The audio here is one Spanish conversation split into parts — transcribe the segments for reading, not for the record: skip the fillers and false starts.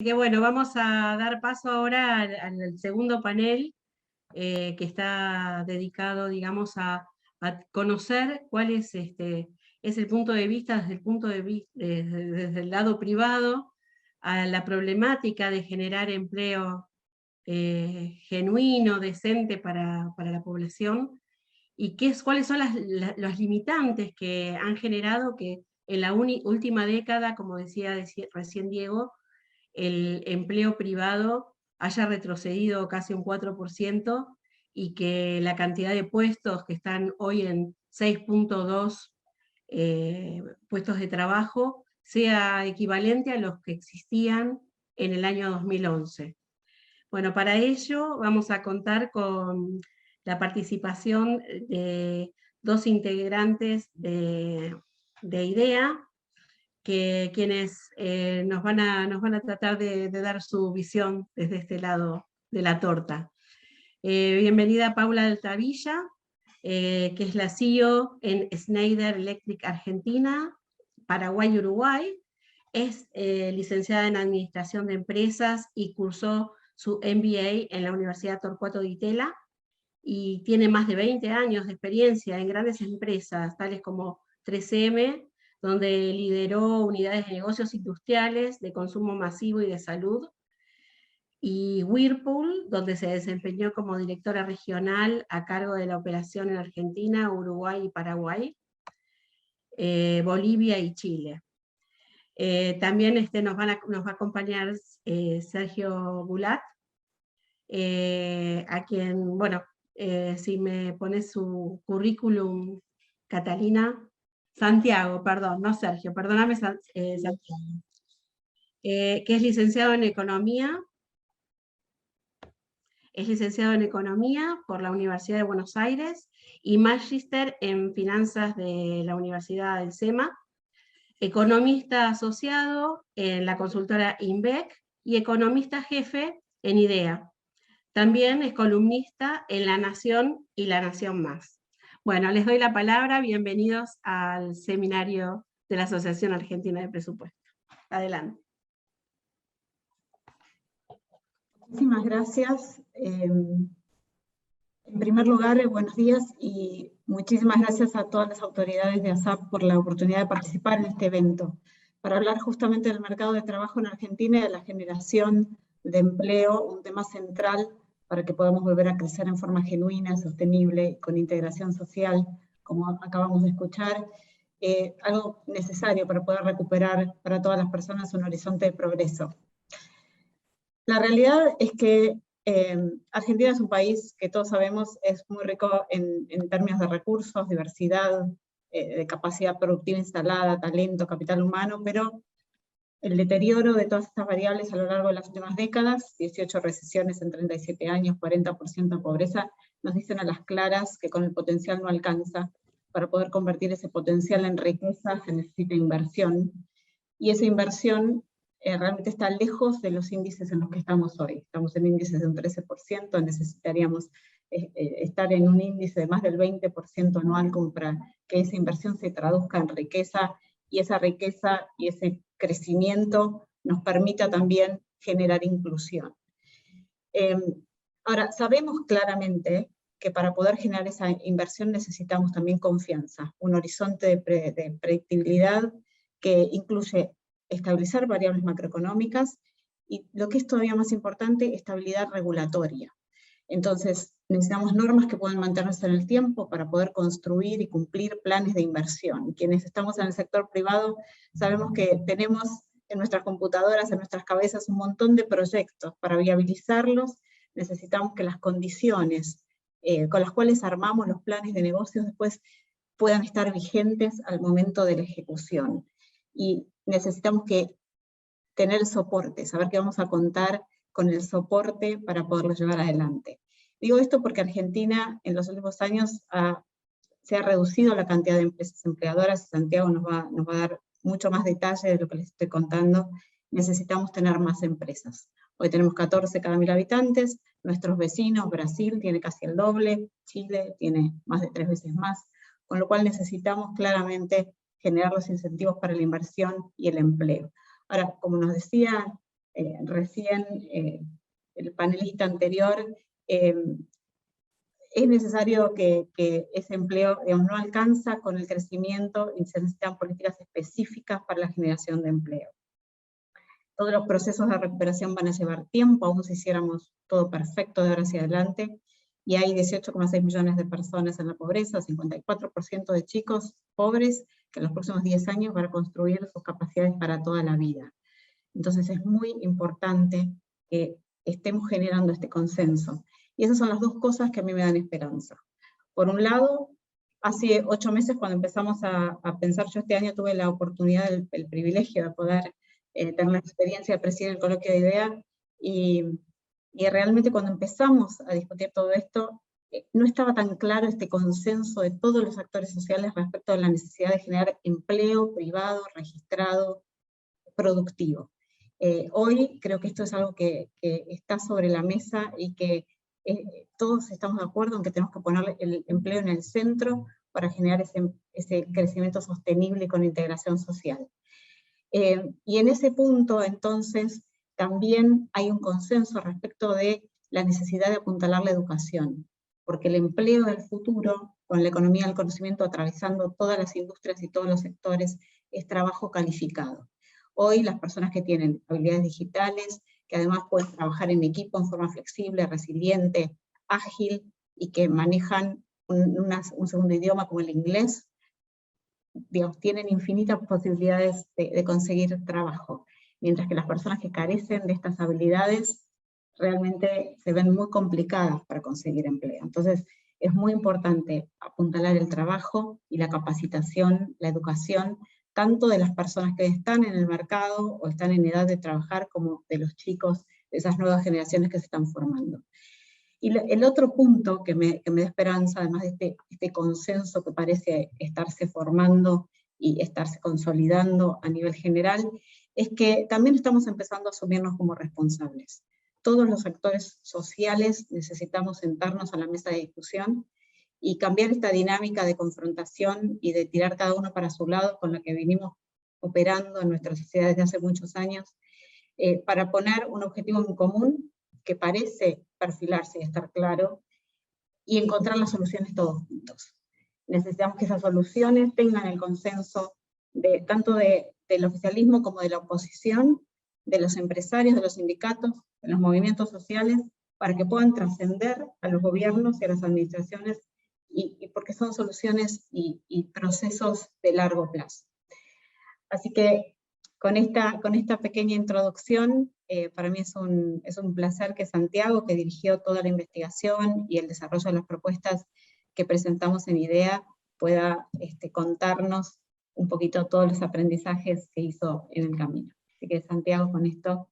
Que bueno, vamos a dar paso ahora al segundo panel, que está dedicado, digamos, a conocer cuál es el punto de vista, desde el lado privado, a la problemática de generar empleo genuino, decente para la población, y cuáles son los limitantes que han generado que en la última década, como decía recién Diego, el empleo privado haya retrocedido casi un 4% y que la cantidad de puestos que están hoy en 6.2 puestos de trabajo sea equivalente a los que existían en el año 2011. Bueno, para ello vamos a contar con la participación de dos integrantes de IDEA, quienes nos van a tratar de dar su visión desde este lado de la torta. Bienvenida Paula Altavilla, que es la CEO en Schneider Electric Argentina, Paraguay y Uruguay. Es licenciada en Administración de Empresas y cursó su MBA en la Universidad Torcuato Di Tella, y tiene más de 20 años de experiencia en grandes empresas, tales como 3M, donde lideró unidades de negocios industriales, de consumo masivo y de salud, y Whirlpool, donde se desempeñó como directora regional a cargo de la operación en Argentina, Uruguay y Paraguay, Bolivia y Chile. También nos va a acompañar Sergio Bulat, a quien, bueno, si me pones su currículum, Catalina. Santiago, perdón, no Sergio, perdóname, Santiago. Que es licenciado en Economía. Es licenciado en Economía por la Universidad de Buenos Aires y Magíster en Finanzas de la Universidad del SEMA. Economista asociado en la consultora INVEC y economista jefe en IDEA. También es columnista en La Nación y La Nación Más. Bueno, les doy la palabra. Bienvenidos al seminario de la Asociación Argentina de Presupuesto. Adelante. Muchísimas gracias. En primer lugar, buenos días y muchísimas gracias a todas las autoridades de ASAP por la oportunidad de participar en este evento, para hablar justamente del mercado de trabajo en Argentina y de la generación de empleo, un tema central para que podamos volver a crecer en forma genuina, sostenible, con integración social, como acabamos de escuchar, algo necesario para poder recuperar para todas las personas un horizonte de progreso. La realidad es que Argentina es un país que todos sabemos es muy rico en términos de recursos, diversidad, de capacidad productiva instalada, talento, capital humano, pero el deterioro de todas estas variables a lo largo de las últimas décadas, 18 recesiones en 37 años, 40% de pobreza, nos dicen a las claras que con el potencial no alcanza. Para poder convertir ese potencial en riqueza se necesita inversión, y esa inversión realmente está lejos de los índices en los que estamos hoy. Estamos en índices de un 13%, necesitaríamos estar en un índice de más del 20% anual como para que esa inversión se traduzca en riqueza, y esa riqueza y ese crecimiento nos permita también generar inclusión. Ahora, sabemos claramente que para poder generar esa inversión necesitamos también confianza, un horizonte de predictibilidad que incluye estabilizar variables macroeconómicas y, lo que es todavía más importante, estabilidad regulatoria. Entonces, necesitamos normas que puedan mantenerse en el tiempo para poder construir y cumplir planes de inversión. Quienes estamos en el sector privado sabemos que tenemos en nuestras computadoras, en nuestras cabezas, un montón de proyectos. Para viabilizarlos necesitamos que las condiciones con las cuales armamos los planes de negocios después puedan estar vigentes al momento de la ejecución. Y necesitamos tener soporte, saber que vamos a contar con el soporte para poderlo llevar adelante. Digo esto porque Argentina en los últimos años se ha reducido la cantidad de empresas empleadoras, y Santiago nos va a dar mucho más detalle de lo que les estoy contando. Necesitamos tener más empresas. Hoy tenemos 14 cada 1000 habitantes, nuestros vecinos, Brasil tiene casi el doble, Chile tiene más de 3 veces más, con lo cual necesitamos claramente generar los incentivos para la inversión y el empleo. Ahora, como nos decía recién el panelista anterior, es necesario que ese empleo, digamos, no alcanza con el crecimiento y se necesitan políticas específicas para la generación de empleo. Todos los procesos de recuperación van a llevar tiempo, aún si hiciéramos todo perfecto de ahora hacia adelante, y hay 18,6 millones de personas en la pobreza, 54% de chicos pobres que en los próximos 10 años van a construir sus capacidades para toda la vida. Entonces es muy importante que estemos generando este consenso. Y esas son las dos cosas que a mí me dan esperanza. Por un lado, hace 8 meses cuando empezamos a pensar, yo este año tuve la oportunidad, el privilegio de poder tener la experiencia de presidir el coloquio de ideas, y realmente cuando empezamos a discutir todo esto, no estaba tan claro este consenso de todos los actores sociales respecto a la necesidad de generar empleo privado, registrado, productivo. Hoy creo que esto es algo que está sobre la mesa y que todos estamos de acuerdo en que tenemos que poner el empleo en el centro para generar ese crecimiento sostenible con integración social. Y en ese punto, entonces, también hay un consenso respecto de la necesidad de apuntalar la educación, porque el empleo del futuro, con la economía del conocimiento atravesando todas las industrias y todos los sectores, es trabajo calificado. Hoy las personas que tienen habilidades digitales, que además pueden trabajar en equipo en forma flexible, resiliente, ágil, y que manejan un segundo idioma como el inglés, digamos, tienen infinitas posibilidades de conseguir trabajo, mientras que las personas que carecen de estas habilidades realmente se ven muy complicadas para conseguir empleo. Entonces es muy importante apuntalar el trabajo y la capacitación, la educación, tanto de las personas que están en el mercado o están en edad de trabajar, como de los chicos, de esas nuevas generaciones que se están formando. Y el otro punto que me da esperanza, además de este consenso que parece estarse formando y estarse consolidando a nivel general, es que también estamos empezando a asumirnos como responsables. Todos los actores sociales necesitamos sentarnos a la mesa de discusión y cambiar esta dinámica de confrontación y de tirar cada uno para su lado con la que venimos operando en nuestra sociedad desde hace muchos años, para poner un objetivo en común que parece perfilarse y estar claro, y encontrar las soluciones todos juntos. Necesitamos que esas soluciones tengan el consenso tanto del oficialismo como de la oposición, de los empresarios, de los sindicatos, de los movimientos sociales, para que puedan trascender a los gobiernos y a las administraciones, y porque son soluciones y procesos de largo plazo. Así que con esta pequeña introducción, para mí es un placer que Santiago, que dirigió toda la investigación y el desarrollo de las propuestas que presentamos en IDEA, pueda contarnos un poquito todos los aprendizajes que hizo en el camino. Así que Santiago, con esto,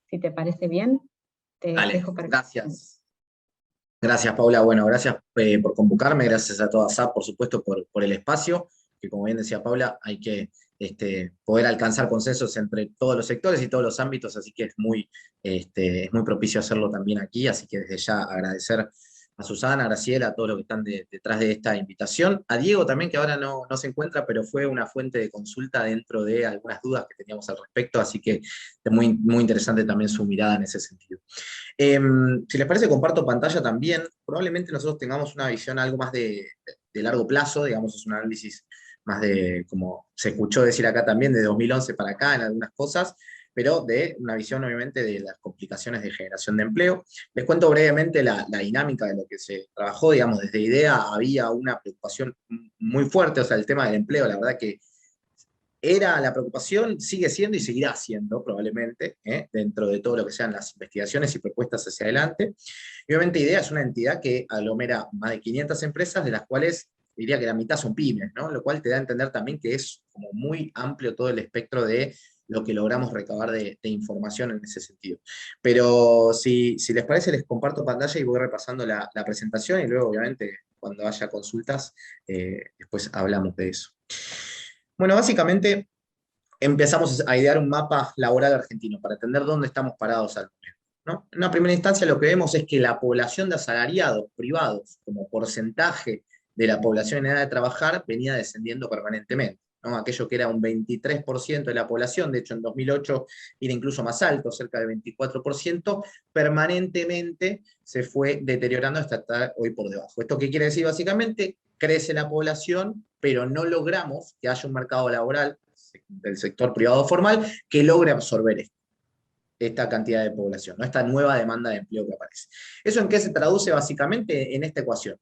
si te parece bien, te dejo para gracias. Gracias, Paula. Bueno, gracias por convocarme, gracias a toda ASAP, por supuesto, por el espacio, que como bien decía Paula, hay que poder alcanzar consensos entre todos los sectores y todos los ámbitos, así que es muy propicio hacerlo también aquí, así que desde ya agradecer a Susana, a Graciela, a todos los que están detrás de esta invitación, a Diego también, que ahora no se encuentra, pero fue una fuente de consulta dentro de algunas dudas que teníamos al respecto, así que es muy, muy interesante también su mirada en ese sentido. Si les parece, comparto pantalla también. Probablemente nosotros tengamos una visión algo más de largo plazo, digamos, es un análisis más de, como se escuchó decir acá también, de 2011 para acá en algunas cosas, pero de una visión obviamente de las complicaciones de generación de empleo. Les cuento brevemente la dinámica de lo que se trabajó, digamos, desde IDEA había una preocupación muy fuerte, o sea, el tema del empleo, la verdad que era la preocupación, sigue siendo y seguirá siendo probablemente, dentro de todo lo que sean las investigaciones y propuestas hacia adelante. Y obviamente IDEA es una entidad que aglomera más de 500 empresas, de las cuales diría que la mitad son pymes, ¿no? Lo cual te da a entender también que es como muy amplio todo el espectro de lo que logramos recabar de información en ese sentido. Pero si les parece, les comparto pantalla y voy repasando la presentación, y luego obviamente cuando haya consultas, después hablamos de eso. Bueno, básicamente empezamos a idear un mapa laboral argentino para entender dónde estamos parados al momento, ¿no? En una primera instancia lo que vemos es que la población de asalariados privados como porcentaje de la población en edad de trabajar venía descendiendo permanentemente, ¿no? Aquello que era un 23% de la población, de hecho en 2008 era incluso más alto, cerca del 24%, permanentemente se fue deteriorando hasta estar hoy por debajo. ¿Esto qué quiere decir básicamente? Crece la población, pero no logramos que haya un mercado laboral del sector privado formal que logre absorber esta cantidad de población, ¿no? Esta nueva demanda de empleo que aparece. ¿Eso en qué se traduce básicamente? En esta ecuación,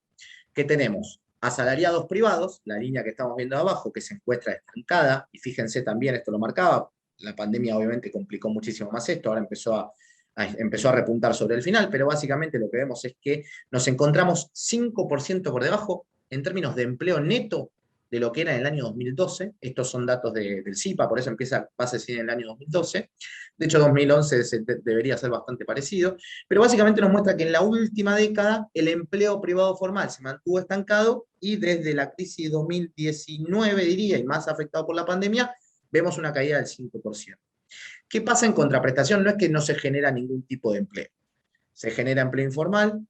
que tenemos asalariados privados, la línea que estamos viendo abajo, que se encuentra estancada, y fíjense también, esto lo marcaba, la pandemia obviamente complicó muchísimo más esto, ahora empezó a repuntar sobre el final, pero básicamente lo que vemos es que nos encontramos 5% por debajo en términos de empleo neto de lo que era en el año 2012, estos son datos del CIPA, por eso empieza base en el año 2012, de hecho 2011 debería ser bastante parecido, pero básicamente nos muestra que en la última década el empleo privado formal se mantuvo estancado y desde la crisis 2019, diría, y más afectado por la pandemia, vemos una caída del 5%. ¿Qué pasa en contraprestación? No es que no se genera ningún tipo de empleo. Se genera empleo informal,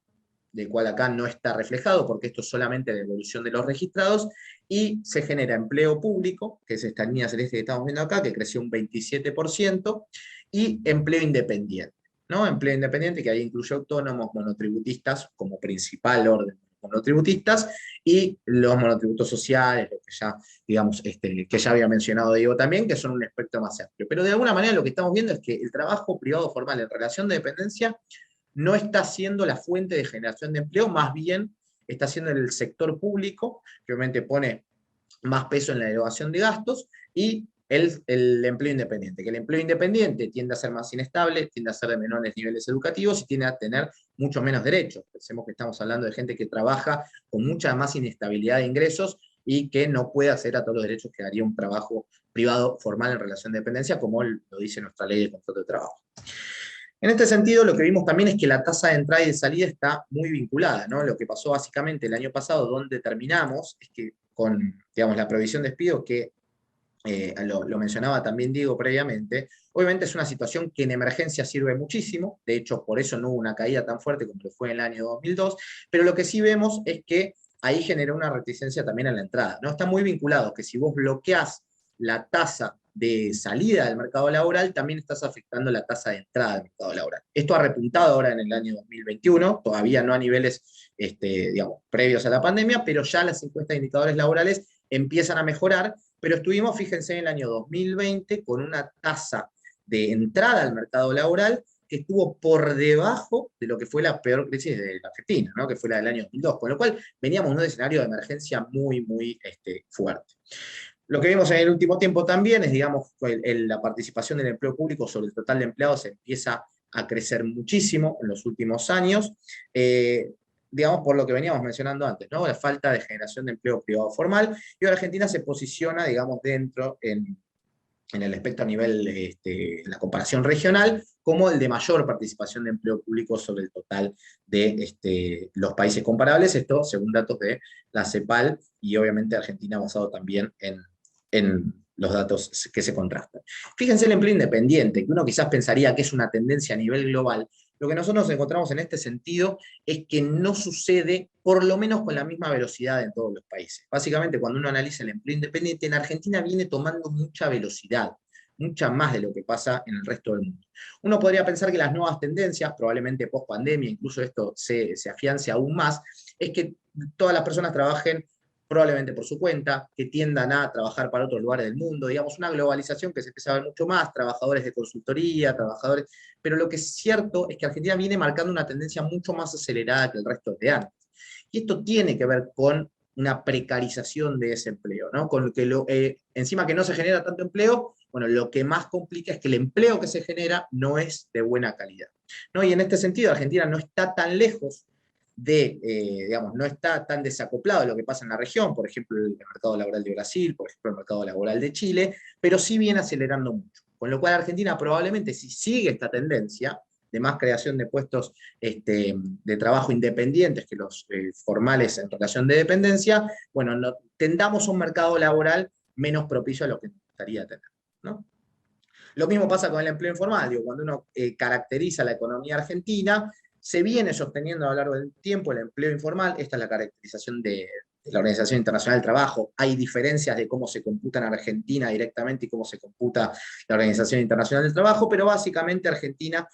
del cual acá no está reflejado, porque esto es solamente la evolución de los registrados, y se genera empleo público, que es esta línea celeste que estamos viendo acá, que creció un 27%, y empleo independiente, ¿no? Empleo independiente que ahí incluye autónomos, monotributistas, como principal orden monotributistas, y los monotributos sociales, lo que ya, digamos, que ya había mencionado Diego también, que son un espectro más amplio. Pero de alguna manera lo que estamos viendo es que el trabajo privado formal en relación de dependencia no está siendo la fuente de generación de empleo, más bien está siendo el sector público, que obviamente pone más peso en la elevación de gastos, y el empleo independiente, que el empleo independiente tiende a ser más inestable, tiende a ser de menores niveles educativos y tiende a tener mucho menos derechos. Pensemos que estamos hablando de gente que trabaja con mucha más inestabilidad de ingresos y que no puede acceder a todos los derechos que daría un trabajo privado formal en relación de dependencia, como lo dice nuestra ley de contrato de trabajo. En este sentido, lo que vimos también es que la tasa de entrada y de salida está muy vinculada, ¿no? Lo que pasó básicamente el año pasado, donde terminamos, es que con, digamos, la provisión de despido, que lo mencionaba también Diego previamente, obviamente es una situación que en emergencia sirve muchísimo, de hecho por eso no hubo una caída tan fuerte como lo fue en el año 2002, pero lo que sí vemos es que ahí generó una reticencia también en la entrada, ¿no? Está muy vinculado que si vos bloqueás la tasa de salida del mercado laboral, también estás afectando la tasa de entrada del mercado laboral. Esto ha repuntado ahora en el año 2021, todavía no a niveles digamos, previos a la pandemia, pero ya las encuestas de indicadores laborales empiezan a mejorar, pero estuvimos, fíjense, en el año 2020 con una tasa de entrada al mercado laboral que estuvo por debajo de lo que fue la peor crisis de la Argentina, ¿no? Que fue la del año 2002, con lo cual veníamos en un escenario de emergencia muy, muy fuerte. Lo que vimos en el último tiempo también es, digamos, la participación del empleo público sobre el total de empleados empieza a crecer muchísimo en los últimos años, digamos, por lo que veníamos mencionando antes, ¿no? La falta de generación de empleo privado formal, y ahora Argentina se posiciona, digamos, dentro en el espectro a nivel de la comparación regional, como el de mayor participación de empleo público sobre el total de los países comparables, esto según datos de la CEPAL, y obviamente Argentina basado también en los datos que se contrastan. Fíjense el empleo independiente, que uno quizás pensaría que es una tendencia a nivel global. Lo que nosotros nos encontramos en este sentido es que no sucede, por lo menos con la misma velocidad en todos los países. Básicamente, cuando uno analiza el empleo independiente, en Argentina viene tomando mucha velocidad, mucha más de lo que pasa en el resto del mundo. Uno podría pensar que las nuevas tendencias, probablemente post pandemia, incluso esto se afiance aún más, es que todas las personas trabajen probablemente por su cuenta, que tiendan a trabajar para otros lugares del mundo, digamos, una globalización que se empieza a ver mucho más, trabajadores de consultoría, trabajadores, pero lo que es cierto es que Argentina viene marcando una tendencia mucho más acelerada que el resto de años. Y esto tiene que ver con una precarización de ese empleo, ¿no? Con lo que encima que no se genera tanto empleo, bueno, lo que más complica es que el empleo que se genera no es de buena calidad, ¿no? Y en este sentido, Argentina no está tan lejos digamos, no está tan desacoplado de lo que pasa en la región, por ejemplo, el mercado laboral de Brasil, por ejemplo, el mercado laboral de Chile, pero sí viene acelerando mucho. Con lo cual Argentina probablemente, si sigue esta tendencia de más creación de puestos de trabajo independientes que los formales en relación de dependencia, bueno, tendamos un mercado laboral menos propicio a lo que nos gustaría tener, ¿no? Lo mismo pasa con el empleo informal, digo, cuando uno caracteriza la economía argentina, se viene sosteniendo a lo largo del tiempo el empleo informal, esta es la caracterización de la Organización Internacional del Trabajo. Hay diferencias de cómo se computa en Argentina directamente y cómo se computa la Organización Internacional del Trabajo, pero básicamente Argentina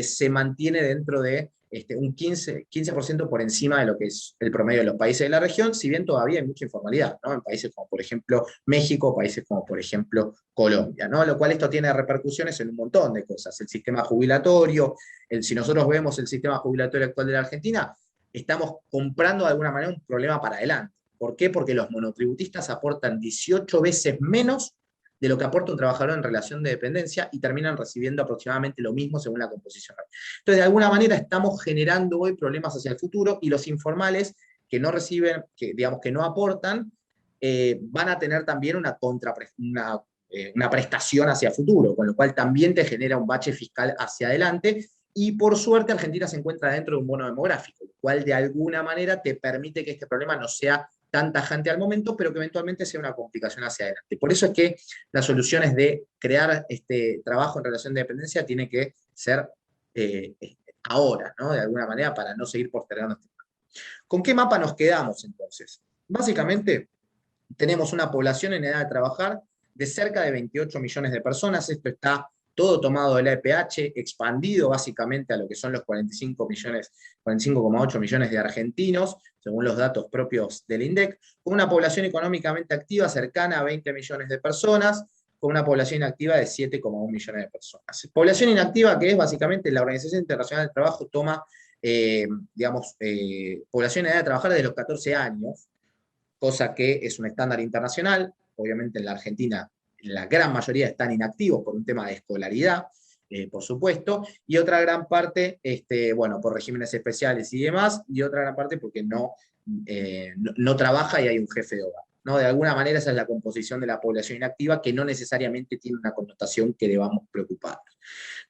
se mantiene dentro de un 15% por encima de lo que es el promedio de los países de la región, si bien todavía hay mucha informalidad, ¿no? En países como por ejemplo México, países como por ejemplo Colombia, ¿no? Lo cual esto tiene repercusiones en un montón de cosas. El sistema jubilatorio, si nosotros vemos el sistema jubilatorio actual de la Argentina, estamos comprando de alguna manera un problema para adelante. ¿Por qué? Porque los monotributistas aportan 18 veces menos de lo que aporta un trabajador en relación de dependencia y terminan recibiendo aproximadamente lo mismo según la composición. Entonces, de alguna manera estamos generando hoy problemas hacia el futuro y los informales que no reciben, que digamos que no aportan, van a tener también una prestación hacia futuro, con lo cual también te genera un bache fiscal hacia adelante. Y por suerte Argentina se encuentra dentro de un bono demográfico, lo cual de alguna manera te permite que este problema no sea tan tajante al momento, pero que eventualmente sea una complicación hacia adelante. Por eso es que las soluciones de crear este trabajo en relación de dependencia tienen que ser ahora, ¿no? De alguna manera, para no seguir postergando este problema. ¿Con qué mapa nos quedamos entonces? Básicamente, tenemos una población en edad de trabajar de cerca de 28 millones de personas. Esto está todo tomado del APH, expandido básicamente a lo que son los 45,8 millones de argentinos, según los datos propios del INDEC, con una población económicamente activa cercana a 20 millones de personas, con una población inactiva de 7,1 millones de personas. Población inactiva que es básicamente la Organización Internacional del Trabajo toma, población en edad de trabajar desde los 14 años, cosa que es un estándar internacional. Obviamente en la Argentina la gran mayoría están inactivos por un tema de escolaridad, por supuesto, y otra gran parte, bueno, por regímenes especiales y demás, y otra gran parte porque no trabaja y hay un jefe de hogar, ¿no? De alguna manera esa es la composición de la población inactiva, que no necesariamente tiene una connotación que debamos preocuparnos,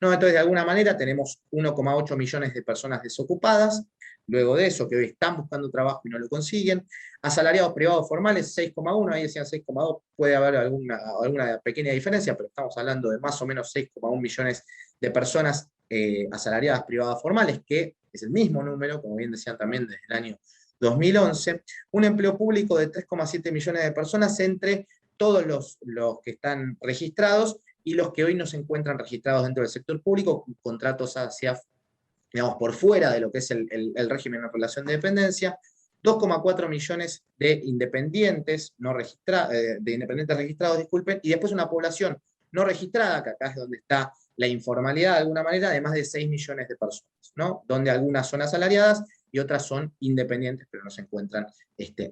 ¿no? Entonces, de alguna manera tenemos 1,8 millones de personas desocupadas, luego de eso, que hoy están buscando trabajo y no lo consiguen. Asalariados privados formales, 6,1, ahí decían 6,2, puede haber alguna pequeña diferencia, pero estamos hablando de más o menos 6,1 millones de personas asalariadas privadas formales, que es el mismo número, como bien decían también desde el año 2011. Un empleo público de 3,7 millones de personas entre todos los que están registrados y los que hoy no se encuentran registrados dentro del sector público, con contratos hacia, digamos, por fuera de lo que es el régimen de relación de dependencia. 2,4 millones de independientes registrados, disculpen, y después una población no registrada, que acá es donde está la informalidad de alguna manera, de más de 6 millones de personas, ¿no? Donde algunas son asalariadas y otras son independientes, pero no se encuentran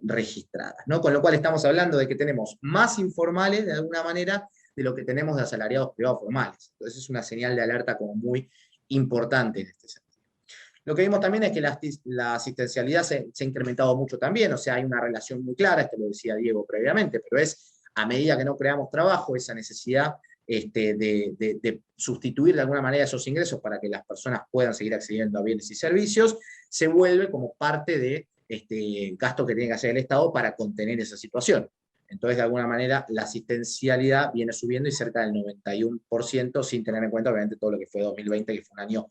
registradas, ¿no? Con lo cual estamos hablando de que tenemos más informales, de alguna manera, de lo que tenemos de asalariados privados formales. Entonces es una señal de alerta como muy importante en este sentido. Lo que vimos también es que la asistencialidad se ha incrementado mucho también, o sea, hay una relación muy clara, esto lo decía Diego previamente, pero es a medida que no creamos trabajo, esa necesidad de sustituir de alguna manera esos ingresos para que las personas puedan seguir accediendo a bienes y servicios, se vuelve como parte de gasto que tiene que hacer el Estado para contener esa situación. Entonces, de alguna manera, la asistencialidad viene subiendo y cerca del 91%, sin tener en cuenta, obviamente, todo lo que fue 2020, que fue un año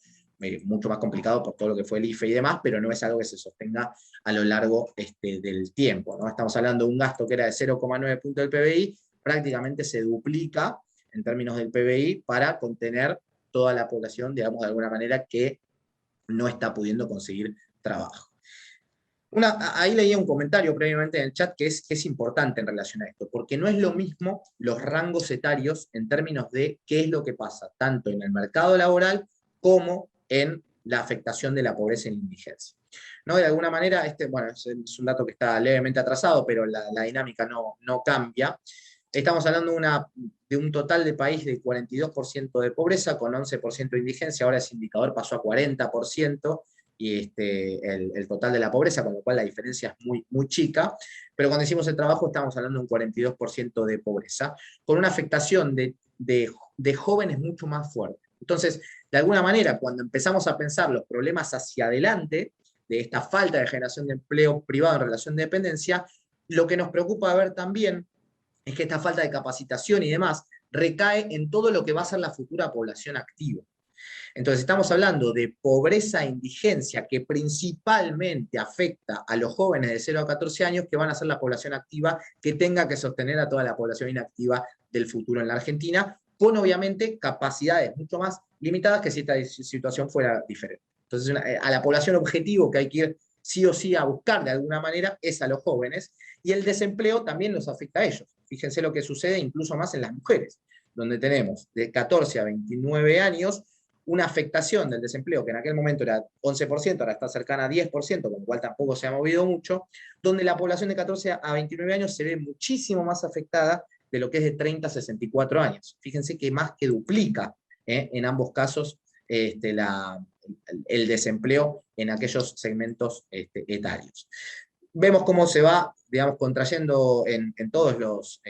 mucho más complicado por todo lo que fue el IFE y demás, pero no es algo que se sostenga a lo largo del tiempo, ¿no? Estamos hablando de un gasto que era de 0,9 puntos del PBI, prácticamente se duplica en términos del PBI para contener toda la población, digamos, de alguna manera, que no está pudiendo conseguir trabajo. Ahí leía un comentario previamente en el chat que es importante en relación a esto, porque no es lo mismo los rangos etarios en términos de qué es lo que pasa, tanto en el mercado laboral como en la afectación de la pobreza y la indigencia, ¿no? De alguna manera, bueno, es un dato que está levemente atrasado, pero la dinámica no cambia. Estamos hablando de un total de país de 42% de pobreza, con 11% de indigencia, ahora ese indicador pasó a 40%, y el total de la pobreza, con lo cual la diferencia es muy, muy chica, pero cuando hicimos el trabajo estamos hablando de un 42% de pobreza, con una afectación de jóvenes mucho más fuerte. Entonces, de alguna manera, cuando empezamos a pensar los problemas hacia adelante, de esta falta de generación de empleo privado en relación de dependencia, lo que nos preocupa ver también es que esta falta de capacitación y demás recae en todo lo que va a ser la futura población activa. Entonces estamos hablando de pobreza e indigencia que principalmente afecta a los jóvenes de 0 a 14 años, que van a ser la población activa que tenga que sostener a toda la población inactiva del futuro en la Argentina, con obviamente capacidades mucho más limitadas que si esta situación fuera diferente. Entonces a la población objetivo que hay que ir sí o sí a buscar de alguna manera es a los jóvenes, y el desempleo también los afecta a ellos. Fíjense lo que sucede incluso más en las mujeres, donde tenemos de 14 a 29 años una afectación del desempleo que en aquel momento era 11%, ahora está cercana a 10%, con lo cual tampoco se ha movido mucho, donde la población de 14 a 29 años se ve muchísimo más afectada de lo que es de 30 a 64 años. Fíjense que más que duplica en ambos casos el desempleo en aquellos segmentos etarios. Vemos cómo se va, digamos, contrayendo en todos los,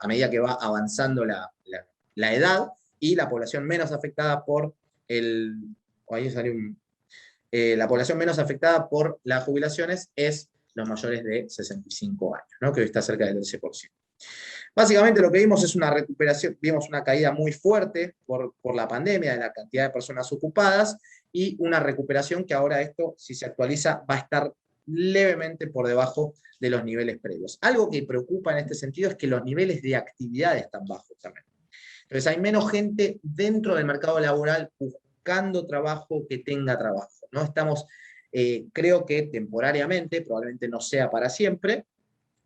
a medida que va avanzando la edad, y la población menos afectada por la población menos afectada por las jubilaciones es los mayores de 65 años, ¿no? Que hoy está cerca del 13%. Básicamente lo que vimos es una recuperación, vimos una caída muy fuerte por la pandemia de la cantidad de personas ocupadas, y una recuperación que ahora esto, si se actualiza, va a estar levemente por debajo de los niveles previos. Algo que preocupa en este sentido es que los niveles de actividad están bajos también. Entonces hay menos gente dentro del mercado laboral buscando trabajo que tenga trabajo, ¿no? Estamos, creo que temporariamente, probablemente no sea para siempre,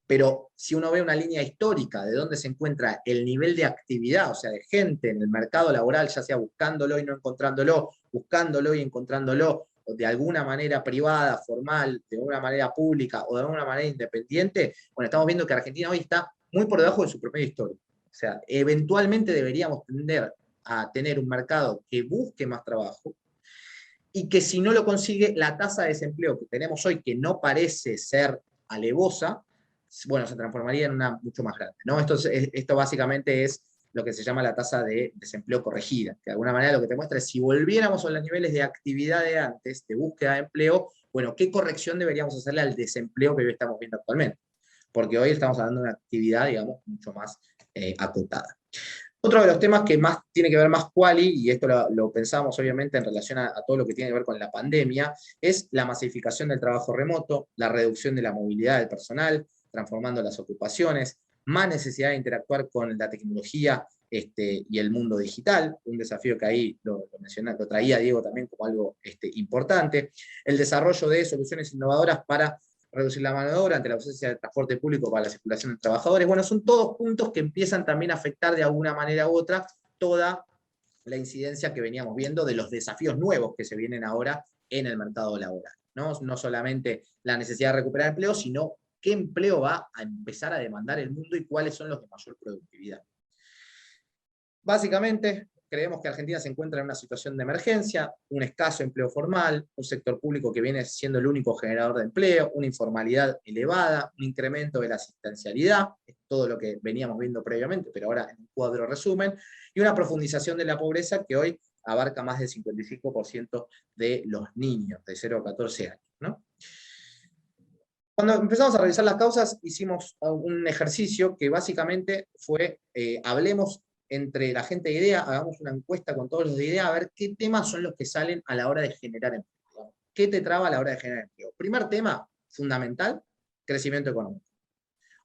pero si uno ve una línea histórica de dónde se encuentra el nivel de actividad, o sea, de gente en el mercado laboral, ya sea buscándolo y no encontrándolo, buscándolo y encontrándolo, o de alguna manera privada, formal, de alguna manera pública o de alguna manera independiente, bueno, estamos viendo que Argentina hoy está muy por debajo de su promedio histórico. O sea, eventualmente deberíamos tender a tener un mercado que busque más trabajo, y que si no lo consigue, la tasa de desempleo que tenemos hoy, que no parece ser alevosa, bueno, se transformaría en una mucho más grande, ¿no? Esto básicamente es lo que se llama la tasa de desempleo corregida, que de alguna manera lo que te muestra es si volviéramos a los niveles de actividad de antes, de búsqueda de empleo, bueno, ¿qué corrección deberíamos hacerle al desempleo que hoy estamos viendo actualmente? Porque hoy estamos hablando de una actividad, digamos, mucho más acotada. Otro de los temas que más tiene que ver más quali, y esto lo pensamos obviamente en relación a todo lo que tiene que ver con la pandemia, es la masificación del trabajo remoto, la reducción de la movilidad del personal, transformando las ocupaciones, más necesidad de interactuar con la tecnología y el mundo digital, un desafío que ahí lo traía Diego también como algo importante, el desarrollo de soluciones innovadoras para reducir la mano de obra ante la ausencia de transporte público para la circulación de trabajadores. Bueno, son todos puntos que empiezan también a afectar de alguna manera u otra toda la incidencia que veníamos viendo de los desafíos nuevos que se vienen ahora en el mercado laboral, ¿no? No solamente la necesidad de recuperar empleo, sino qué empleo va a empezar a demandar el mundo y cuáles son los de mayor productividad. Básicamente, creemos que Argentina se encuentra en una situación de emergencia, un escaso empleo formal, un sector público que viene siendo el único generador de empleo, una informalidad elevada, un incremento de la asistencialidad, es todo lo que veníamos viendo previamente, pero ahora en un cuadro resumen, y una profundización de la pobreza que hoy abarca más del 55% de los niños de 0 a 14 años, ¿no? Cuando empezamos a revisar las causas, hicimos un ejercicio que básicamente fue, hablemos entre la gente de IDEA, hagamos una encuesta con todos los de IDEA, a ver qué temas son los que salen a la hora de generar empleo. ¿Qué te traba a la hora de generar empleo? Primer tema, fundamental, crecimiento económico.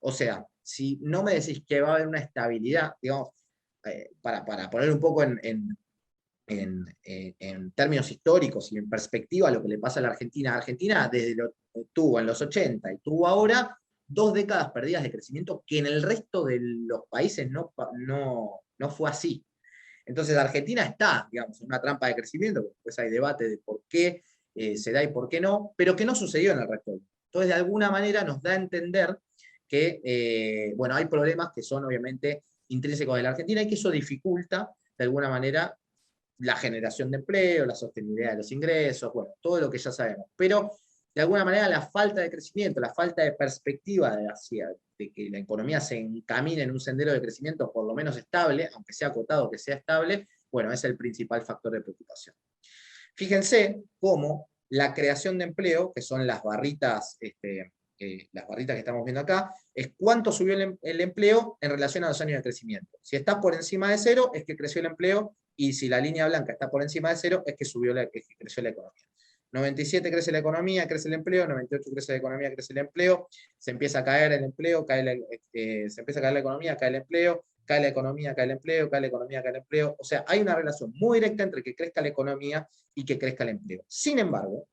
O sea, si no me decís que va a haber una estabilidad, digamos, para poner un poco en términos históricos y en perspectiva lo que le pasa a la Argentina. Argentina desde lo tuvo en los 80 y tuvo ahora 2 décadas perdidas de crecimiento que en el resto de los países no fue así. Entonces Argentina está, digamos, en una trampa de crecimiento, después hay debate de por qué se da y por qué no, pero que no sucedió en el resto del mundo. Entonces de alguna manera nos da a entender que, bueno, hay problemas que son obviamente intrínsecos de la Argentina y que eso dificulta de alguna manera la generación de empleo, la sostenibilidad de los ingresos, bueno, todo lo que ya sabemos. Pero, de alguna manera, la falta de crecimiento, la falta de perspectiva de que la economía se encamine en un sendero de crecimiento por lo menos estable, aunque sea acotado, que sea estable, bueno, es el principal factor de preocupación. Fíjense cómo la creación de empleo, que son las barritas que estamos viendo acá, es cuánto subió el empleo en relación a los años de crecimiento. Si está por encima de 0, es que creció el empleo y si la línea blanca está por encima de 0, es que creció la economía. 97 crece la economía, crece el empleo, 98 crece la economía, crece el empleo, se empieza a caer el empleo, se empieza a caer la economía, cae el empleo, cae la economía, cae el empleo, cae la economía, cae el empleo. O sea, hay una relación muy directa entre que crezca la economía y que crezca el empleo. Sin embargo,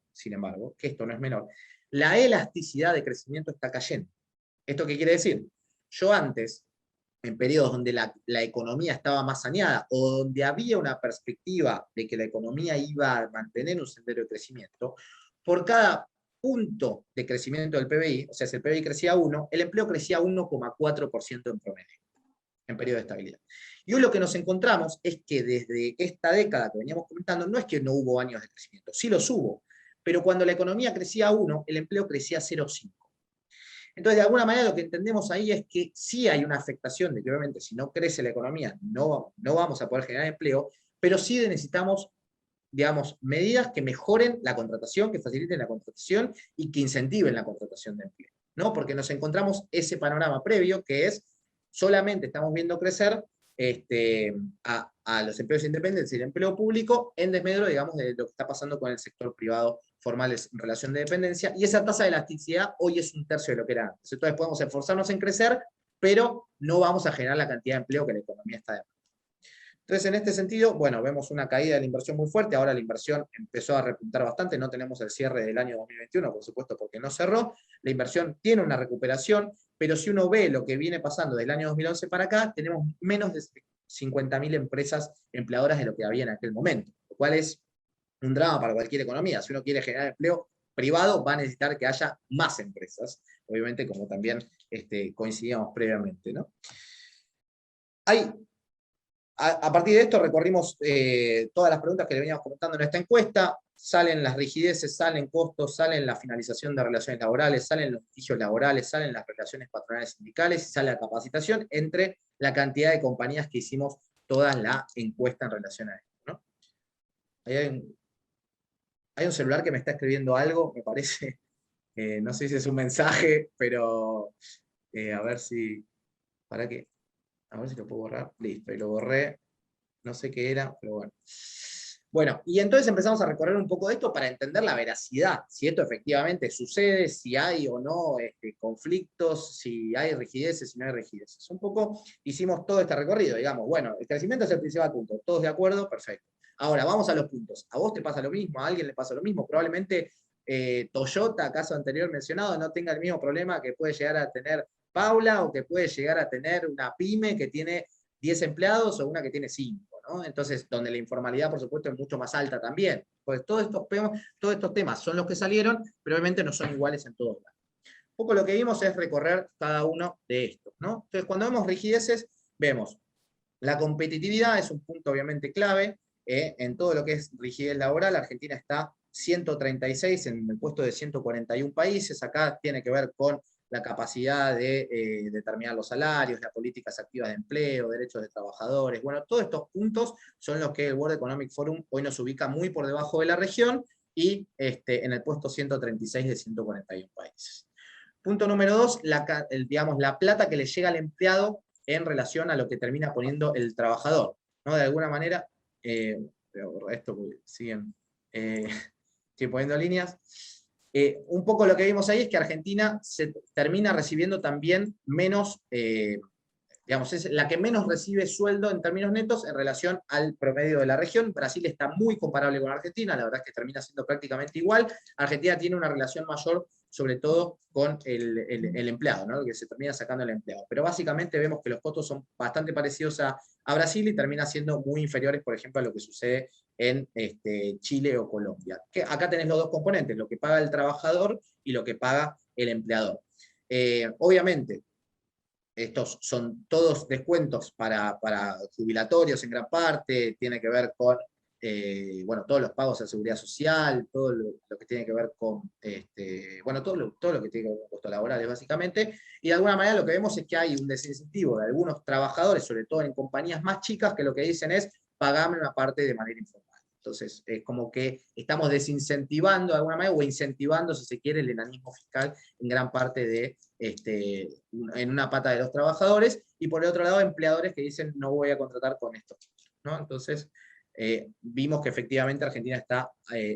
que esto no es menor, la elasticidad de crecimiento está cayendo. ¿Esto qué quiere decir? Yo antes, en periodos donde la economía estaba más saneada o donde había una perspectiva de que la economía iba a mantener un sendero de crecimiento, por cada punto de crecimiento del PBI, o sea, si el PBI crecía 1, el empleo crecía 1,4% en promedio, en periodo de estabilidad. Y hoy lo que nos encontramos es que desde esta década que veníamos comentando, no es que no hubo años de crecimiento, sí los hubo, pero cuando la economía crecía 1, el empleo crecía 0,5. Entonces, de alguna manera, lo que entendemos ahí es que sí hay una afectación de que, obviamente, si no crece la economía, no vamos a poder generar empleo, pero sí necesitamos, digamos, medidas que mejoren la contratación, que faciliten la contratación y que incentiven la contratación de empleo, ¿no? Porque nos encontramos ese panorama previo que es, solamente estamos viendo crecer a los empleos independientes y el empleo público en desmedro, digamos, de lo que está pasando con el sector privado formal en relación de dependencia, y esa tasa de elasticidad hoy es 1/3 de lo que era antes. Entonces podemos esforzarnos en crecer, pero no vamos a generar la cantidad de empleo que la economía está demandando. Entonces, en este sentido, bueno, vemos una caída de la inversión muy fuerte, ahora la inversión empezó a repuntar bastante, no tenemos el cierre del año 2021, por supuesto, porque no cerró, la inversión tiene una recuperación, pero si uno ve lo que viene pasando del año 2011 para acá, tenemos menos de 50.000 empresas empleadoras de lo que había en aquel momento, lo cual es un drama para cualquier economía. Si uno quiere generar empleo privado, va a necesitar que haya más empresas, obviamente, como también coincidíamos previamente, ¿no? A partir de esto recorrimos todas las preguntas que le veníamos comentando en esta encuesta. Salen las rigideces, salen costos, salen la finalización de relaciones laborales, salen los litigios laborales, salen las relaciones patronales sindicales y sale la capacitación entre la cantidad de compañías que hicimos toda la encuesta en relación a esto, ¿no? Hay un celular que me está escribiendo algo, me parece. No sé si es un mensaje, pero a ver si... ¿Para qué? A ver si lo puedo borrar. Listo, y lo borré. No sé qué era, pero bueno. Bueno, y entonces empezamos a recorrer un poco de esto para entender la veracidad, si esto efectivamente sucede, si hay o no conflictos, si hay rigideces, si no hay rigideces. Un poco hicimos todo este recorrido, digamos, bueno, el crecimiento es el principal punto, ¿todos de acuerdo? Perfecto. Ahora, vamos a los puntos. ¿A vos te pasa lo mismo? ¿A alguien le pasa lo mismo? Probablemente Toyota, caso anterior mencionado, no tenga el mismo problema que puede llegar a tener Paula o que puede llegar a tener una pyme que tiene 10 empleados o una que tiene 5. ¿no? Entonces, donde la informalidad, por supuesto, es mucho más alta también. Pues todos estos temas son los que salieron, pero obviamente no son iguales en todos lados. Un poco lo que vimos es recorrer cada uno de estos, ¿no? Entonces, cuando vemos rigideces, vemos la competitividad, es un punto obviamente clave, en todo lo que es rigidez laboral. Argentina está 136 en el puesto de 141 países, acá tiene que ver con la capacidad de determinar los salarios, las políticas activas de empleo, derechos de trabajadores. Bueno, todos estos puntos son los que el World Economic Forum hoy nos ubica muy por debajo de la región y en el puesto 136 de 141 países. Punto número 2, digamos, la plata que le llega al empleado en relación a lo que termina poniendo el trabajador, ¿no? De alguna manera, esto siguen estoy poniendo líneas. Un poco lo que vimos ahí es que Argentina se termina recibiendo también menos, digamos, es la que menos recibe sueldo en términos netos en relación al promedio de la región. Brasil está muy comparable con Argentina, la verdad es que termina siendo prácticamente igual. Argentina tiene una relación mayor, sobre todo con el empleado, ¿no? Que se termina sacando el empleado. Pero básicamente vemos que los costos son bastante parecidos a Brasil y termina siendo muy inferiores, por ejemplo, a lo que sucede en Chile o Colombia. Que acá tenés los dos componentes, lo que paga el trabajador y lo que paga el empleador. Obviamente, estos son todos descuentos para jubilatorios en gran parte, tiene que ver con bueno, todos los pagos a seguridad social, todo lo que tiene que ver con, bueno, todo lo que tiene que ver con costos laborales, básicamente, y de alguna manera lo que vemos es que hay un desincentivo de algunos trabajadores, sobre todo en compañías más chicas, que lo que dicen es, pagame una parte de manera informal. Entonces, es como que estamos desincentivando de alguna manera, o incentivando, si se quiere, el enanismo fiscal en gran parte de, en una pata de los trabajadores, y por el otro lado, empleadores que dicen, no voy a contratar con esto, ¿no? Entonces, vimos que efectivamente Argentina está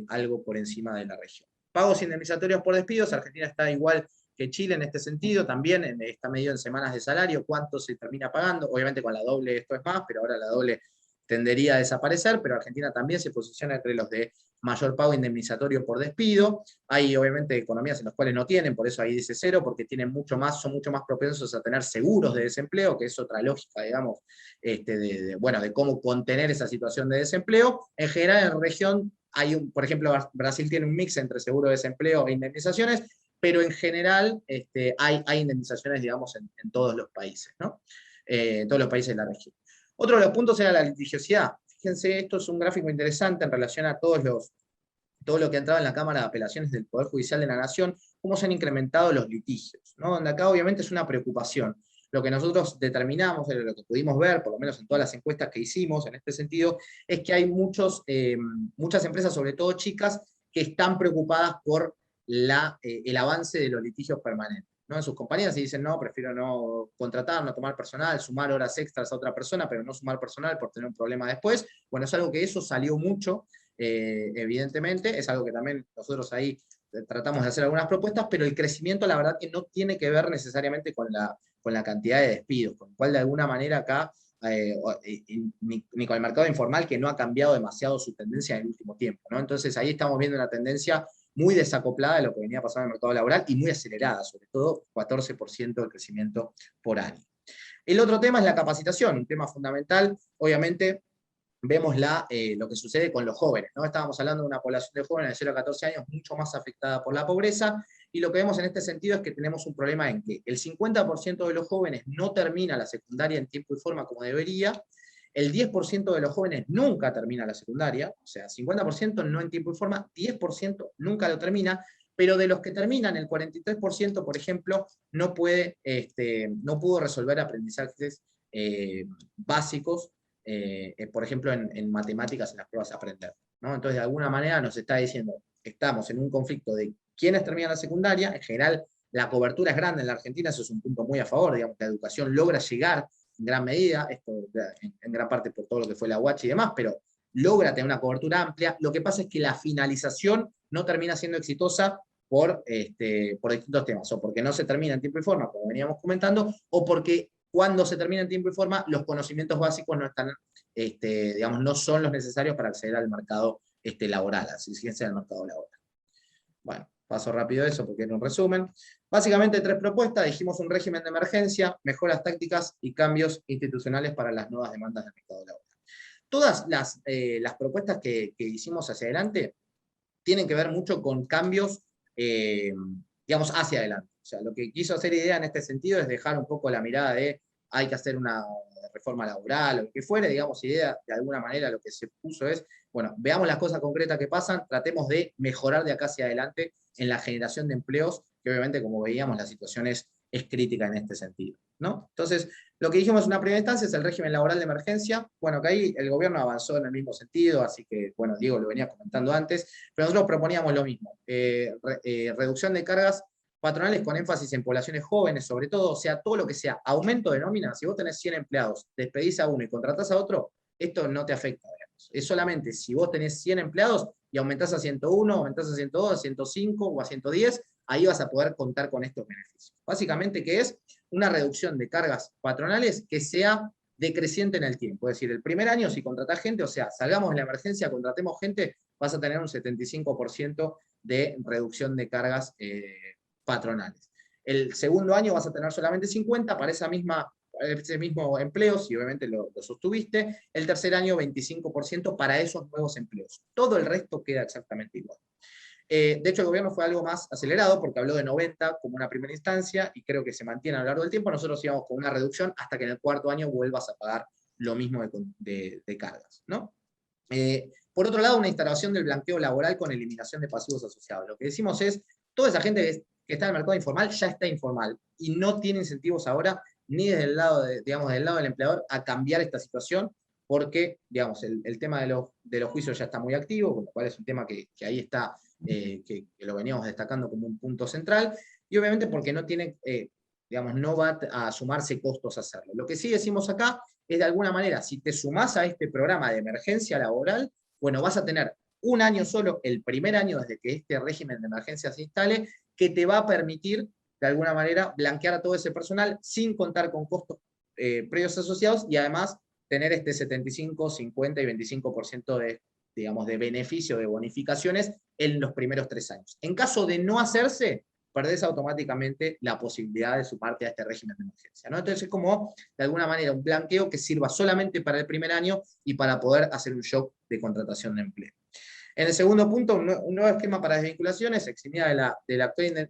algo por encima de la región. Pagos indemnizatorios por despidos, Argentina está igual que Chile en este sentido, también está medido en semanas de salario, cuánto se termina pagando, obviamente con la doble esto es más, pero ahora la doble tendería a desaparecer, pero Argentina también se posiciona entre los de mayor pago indemnizatorio por despido. Hay obviamente economías en las cuales no tienen, por eso ahí dice cero, porque tienen son mucho más propensos a tener seguros de desempleo, que es otra lógica, digamos, de cómo contener esa situación de desempleo. En general, en la región, por ejemplo, Brasil tiene un mix entre seguro de desempleo e indemnizaciones, pero en general hay indemnizaciones, digamos, en todos los países, ¿no? En todos los países de la región. Otro de los puntos era la litigiosidad. Fíjense, esto es un gráfico interesante en relación a todo lo que ha entrado en la Cámara de Apelaciones del Poder Judicial de la Nación, cómo se han incrementado los litigios, ¿no? Donde acá obviamente es una preocupación. Lo que nosotros determinamos, lo que pudimos ver, por lo menos en todas las encuestas que hicimos en este sentido, es que hay muchas empresas, sobre todo chicas, que están preocupadas por el avance de los litigios permanentes, ¿no? En sus compañías y dicen, no, prefiero no contratar, no tomar personal, sumar horas extras a otra persona, pero no sumar personal por tener un problema después. Bueno, es algo que eso salió mucho, evidentemente, es algo que también nosotros ahí tratamos de hacer algunas propuestas, pero el crecimiento la verdad que no tiene que ver necesariamente con la cantidad de despidos, con lo cual de alguna manera acá, ni con el mercado informal, que no ha cambiado demasiado su tendencia en el último tiempo, ¿no? Entonces ahí estamos viendo una tendencia muy desacoplada de lo que venía pasando en el mercado laboral y muy acelerada, sobre todo 14% de crecimiento por año. El otro tema es la capacitación, un tema fundamental, obviamente. Vemos lo que sucede con los jóvenes, ¿no? Estábamos hablando de una población de jóvenes de 0 a 14 años mucho más afectada por la pobreza, y lo que vemos en este sentido es que tenemos un problema en que el 50% de los jóvenes no termina la secundaria en tiempo y forma como debería, el 10% de los jóvenes nunca termina la secundaria, o sea, 50% no en tiempo y forma, 10% nunca lo termina, pero de los que terminan, el 43%, por ejemplo, no pudo resolver aprendizajes básicos, por ejemplo, en matemáticas, en las pruebas a aprender, ¿no? Entonces, de alguna manera nos está diciendo, estamos en un conflicto de quiénes terminan la secundaria. En general, la cobertura es grande en la Argentina, eso es un punto muy a favor, digamos, la educación logra llegar en gran medida, esto en gran parte por todo lo que fue la UACH y demás, pero logra tener una cobertura amplia. Lo que pasa es que la finalización no termina siendo exitosa por distintos temas, o porque no se termina en tiempo y forma, como veníamos comentando, o porque cuando se termina en tiempo y forma, los conocimientos básicos no están, digamos, no son los necesarios para acceder al mercado laboral, a la exigencia del mercado laboral. Bueno, paso rápido eso porque es un resumen. Básicamente 3 propuestas, dijimos un régimen de emergencia, mejoras tácticas y cambios institucionales para las nuevas demandas del mercado laboral. Todas las propuestas que hicimos hacia adelante tienen que ver mucho con cambios, digamos, hacia adelante. O sea, lo que quiso hacer IDEA en este sentido es dejar un poco la mirada de hay que hacer una reforma laboral o lo que fuere, digamos, IDEA de alguna manera lo que se puso es, bueno, veamos las cosas concretas que pasan, tratemos de mejorar de acá hacia adelante en la generación de empleos, que obviamente, como veíamos, la situación es crítica en este sentido, ¿no? Entonces, lo que dijimos en una primera instancia es el régimen laboral de emergencia. Bueno, que ahí el gobierno avanzó en el mismo sentido, así que, bueno, Diego lo venía comentando antes, pero nosotros proponíamos lo mismo, reducción de cargas patronales con énfasis en poblaciones jóvenes, sobre todo, o sea, todo lo que sea aumento de nómina. Si vos tenés 100 empleados, despedís a uno y contratás a otro, esto no te afecta, digamos. Es solamente si vos tenés 100 empleados y aumentás a 101, aumentás a 102, a 105 o a 110, ahí vas a poder contar con estos beneficios. Básicamente, ¿qué es? Una reducción de cargas patronales que sea decreciente en el tiempo. Es decir, el primer año, si contratás gente, o sea, salgamos de la emergencia, contratemos gente, vas a tener un 75% de reducción de cargas patronales. El segundo año vas a tener solamente 50 para ese mismo empleo, si obviamente lo sostuviste. El tercer año, 25% para esos nuevos empleos. Todo el resto queda exactamente igual. De hecho, el gobierno fue algo más acelerado porque habló de 90 como una primera instancia y creo que se mantiene a lo largo del tiempo. Nosotros íbamos con una reducción hasta que en el cuarto año vuelvas a pagar lo mismo de cargas, ¿no? Por otro lado, una instalación del blanqueo laboral con eliminación de pasivos asociados. Lo que decimos es, toda esa gente que está en el mercado informal ya está informal y no tiene incentivos ahora ni desde el lado, del lado del empleador a cambiar esta situación, porque, digamos, el tema de los juicios ya está muy activo, con lo cual es un tema que ahí está, que lo veníamos destacando como un punto central, y obviamente porque no tiene, digamos, no va a sumarse costos a hacerlo. Lo que sí decimos acá es de alguna manera, si te sumás a este programa de emergencia laboral, bueno, vas a tener un año solo, el primer año desde que este régimen de emergencia se instale, que te va a permitir, de alguna manera, blanquear a todo ese personal sin contar con costos previos asociados y además tener este 75, 50 y 25% de, digamos, de beneficio, de bonificaciones en los primeros 3 años. En caso de no hacerse, perdés automáticamente la posibilidad de sumarte a este régimen de emergencia, ¿no? Entonces es como, de alguna manera, un blanqueo que sirva solamente para el primer año y para poder hacer un shock de contratación de empleo. En el segundo punto, un nuevo esquema para desvinculaciones, eximida de la actual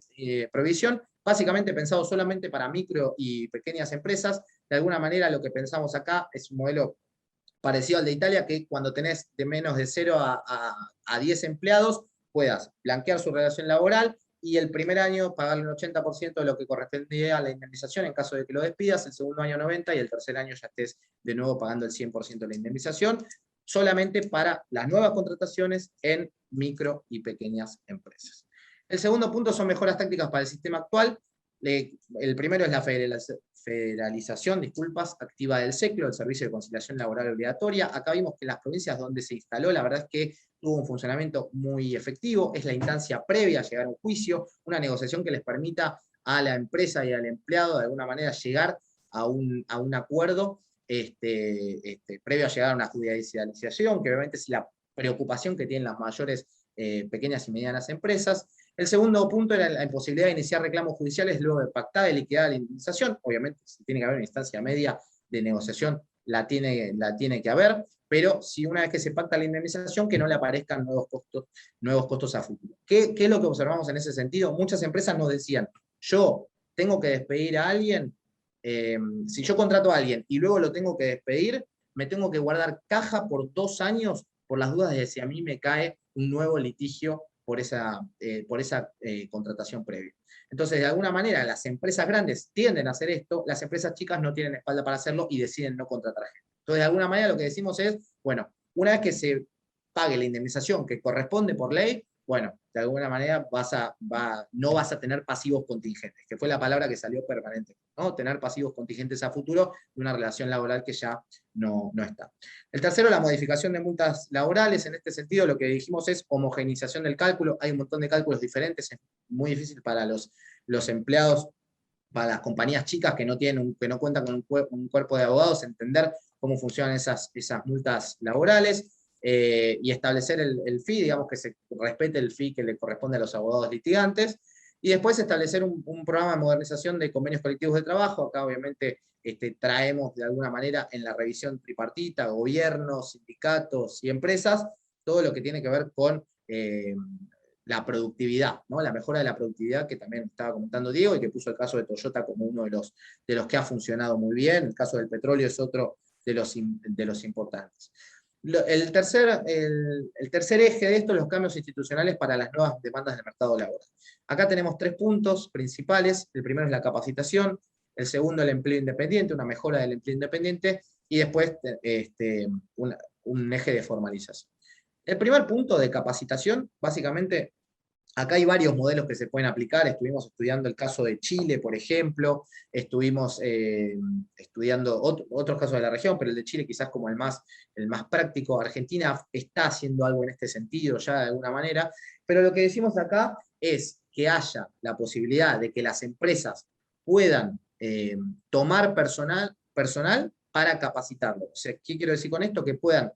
provisión, básicamente pensado solamente para micro y pequeñas empresas. De alguna manera lo que pensamos acá es un modelo parecido al de Italia, que cuando tenés de menos de 0 a 10 empleados, puedas blanquear su relación laboral y el primer año pagarle un 80% de lo que correspondía a la indemnización en caso de que lo despidas, el segundo año 90% y el tercer año ya estés de nuevo pagando el 100% de la indemnización, solamente para las nuevas contrataciones en micro y pequeñas empresas. El segundo punto son mejoras tácticas para el sistema actual. El primero es la federalización, activa del SECLO, el Servicio de Conciliación Laboral Obligatoria. Acá vimos que en las provincias donde se instaló, la verdad es que tuvo un funcionamiento muy efectivo, es la instancia previa a llegar a un juicio, una negociación que les permita a la empresa y al empleado de alguna manera llegar a un acuerdo previo a llegar a una judicialización, que obviamente es la preocupación que tienen las mayores pequeñas y medianas empresas. El segundo punto era la imposibilidad de iniciar reclamos judiciales luego de pactada y liquidada la indemnización. Obviamente, si tiene que haber una instancia media de negociación, la tiene que haber, pero si una vez que se pacta la indemnización, que no le aparezcan nuevos costos a futuro. ¿Qué es lo que observamos en ese sentido? Muchas empresas nos decían, yo tengo que despedir a alguien, si yo contrato a alguien y luego lo tengo que despedir, me tengo que guardar caja por 2 años por las dudas de si a mí me cae un nuevo litigio por esa contratación previa. Entonces, de alguna manera, las empresas grandes tienden a hacer esto, las empresas chicas no tienen espalda para hacerlo y deciden no contratar gente. Entonces, de alguna manera, lo que decimos es, bueno, una vez que se pague la indemnización que corresponde por ley, bueno, de alguna manera no vas a tener pasivos contingentes, que fue la palabra que salió permanente, ¿no? Tener pasivos contingentes a futuro de una relación laboral que ya no está. El tercero, la modificación de multas laborales. En este sentido, lo que dijimos es homogeneización del cálculo. Hay un montón de cálculos diferentes, es muy difícil para los empleados, para las compañías chicas que no cuentan con un cuerpo de abogados, entender cómo funcionan esas multas laborales. Y establecer el fee, digamos que se respete el fee que le corresponde a los abogados litigantes, y después establecer un programa de modernización de convenios colectivos de trabajo. Acá obviamente traemos de alguna manera en la revisión tripartita, gobiernos, sindicatos y empresas, todo lo que tiene que ver con la productividad, ¿no? La mejora de la productividad que también estaba comentando Diego y que puso el caso de Toyota como uno de los que ha funcionado muy bien. El caso del petróleo es otro de los importantes. El tercer eje de esto, los cambios institucionales para las nuevas demandas del mercado laboral. Acá tenemos 3 puntos principales. El primero es la capacitación, el segundo el empleo independiente, una mejora del empleo independiente, y después un eje de formalización. El primer punto de capacitación, básicamente, acá hay varios modelos que se pueden aplicar. Estuvimos estudiando el caso de Chile, por ejemplo, estuvimos estudiando otros casos de la región, pero el de Chile quizás como el más práctico. Argentina está haciendo algo en este sentido ya de alguna manera, pero lo que decimos acá es que haya la posibilidad de que las empresas puedan tomar personal para capacitarlo. O sea, ¿qué quiero decir con esto? Que puedan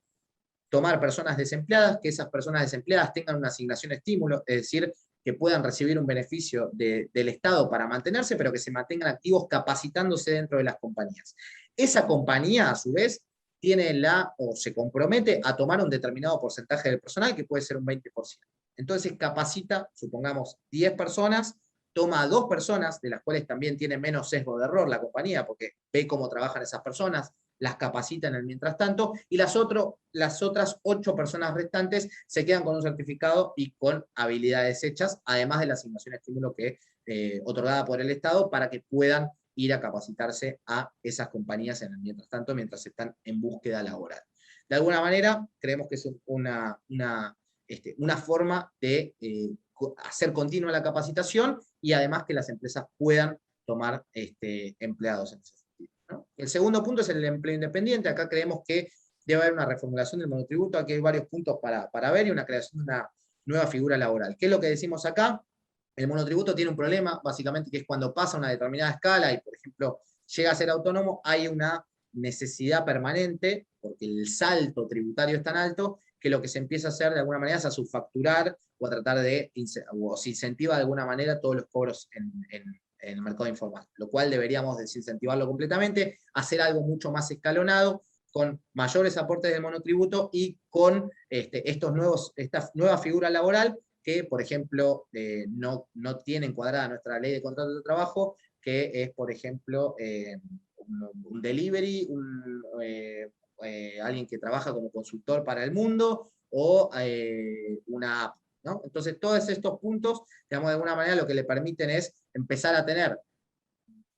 tomar personas desempleadas, que esas personas desempleadas tengan una asignación estímulo, es decir, que puedan recibir un beneficio del Estado para mantenerse, pero que se mantengan activos capacitándose dentro de las compañías. Esa compañía, a su vez, o se compromete a tomar un determinado porcentaje del personal, que puede ser un 20%. Entonces capacita, supongamos, 10 personas, toma a 2 personas, de las cuales también tiene menos sesgo de error la compañía, porque ve cómo trabajan esas personas, las capacita en el mientras tanto, y las otras 8 personas restantes se quedan con un certificado y con habilidades hechas, además de la asignación de estímulo otorgada por el Estado, para que puedan ir a capacitarse a esas compañías en el mientras tanto, mientras están en búsqueda laboral. De alguna manera, creemos que es una forma de hacer continua la capacitación y además que las empresas puedan tomar empleados en ese sentido, ¿no? El segundo punto es el empleo independiente. Acá creemos que debe haber una reformulación del monotributo. Aquí hay varios puntos para ver y una creación de una nueva figura laboral. ¿Qué es lo que decimos acá? El monotributo tiene un problema, básicamente, que es cuando pasa una determinada escala y, por ejemplo, llega a ser autónomo, hay una necesidad permanente, porque el salto tributario es tan alto, que lo que se empieza a hacer de alguna manera es a subfacturar o a tratar de, o se incentiva de alguna manera todos los cobros en el mercado informal, lo cual deberíamos desincentivarlo completamente, hacer algo mucho más escalonado, con mayores aportes del monotributo y con esta nueva figura laboral que, por ejemplo, no tiene encuadrada nuestra ley de contrato de trabajo, que es, por ejemplo, un delivery, alguien que trabaja como consultor para el mundo, o una app, ¿no? Entonces, todos estos puntos, digamos, de alguna manera lo que le permiten es empezar a tener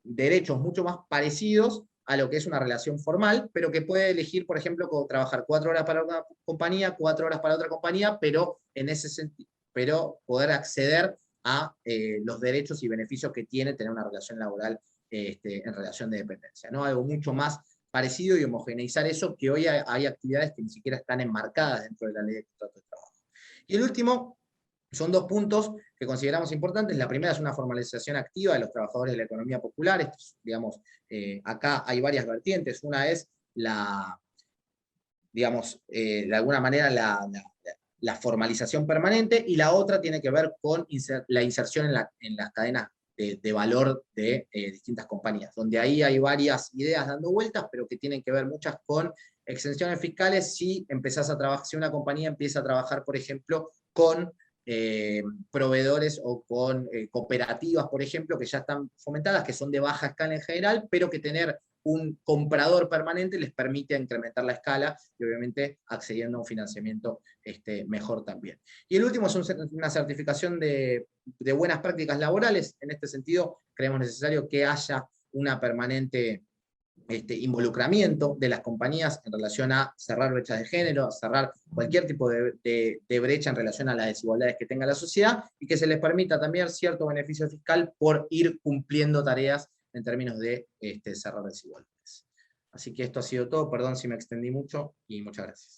derechos mucho más parecidos a lo que es una relación formal, pero que puede elegir, por ejemplo, trabajar 4 horas para una compañía, 4 horas para otra compañía, pero en ese sentido, pero poder acceder a los derechos y beneficios que tiene tener una relación laboral en relación de dependencia, ¿no? Algo mucho más parecido y homogeneizar eso, que hoy hay actividades que ni siquiera están enmarcadas dentro de la ley de contrato de trabajo. Y el último son 2 puntos que consideramos importantes. La primera es una formalización activa de los trabajadores de la economía popular. Esto es, digamos, acá hay varias vertientes. Una es digamos, de alguna manera la formalización permanente, y la otra tiene que ver con la inserción en las cadenas de valor de distintas compañías, donde ahí hay varias ideas dando vueltas, pero que tienen que ver muchas con exenciones fiscales si empezás a trabajar, si una compañía empieza a trabajar, por ejemplo, con proveedores o con cooperativas, por ejemplo, que ya están fomentadas, que son de baja escala en general, pero que tener un comprador permanente les permite incrementar la escala y obviamente accediendo a un financiamiento mejor también. Y el último es una certificación de buenas prácticas laborales. En este sentido, creemos necesario que haya una permanente involucramiento de las compañías en relación a cerrar brechas de género, cerrar cualquier tipo de brecha en relación a las desigualdades que tenga la sociedad, y que se les permita también cierto beneficio fiscal por ir cumpliendo tareas en términos de cerrar desigualdades. Así que esto ha sido todo, perdón si me extendí mucho y muchas gracias.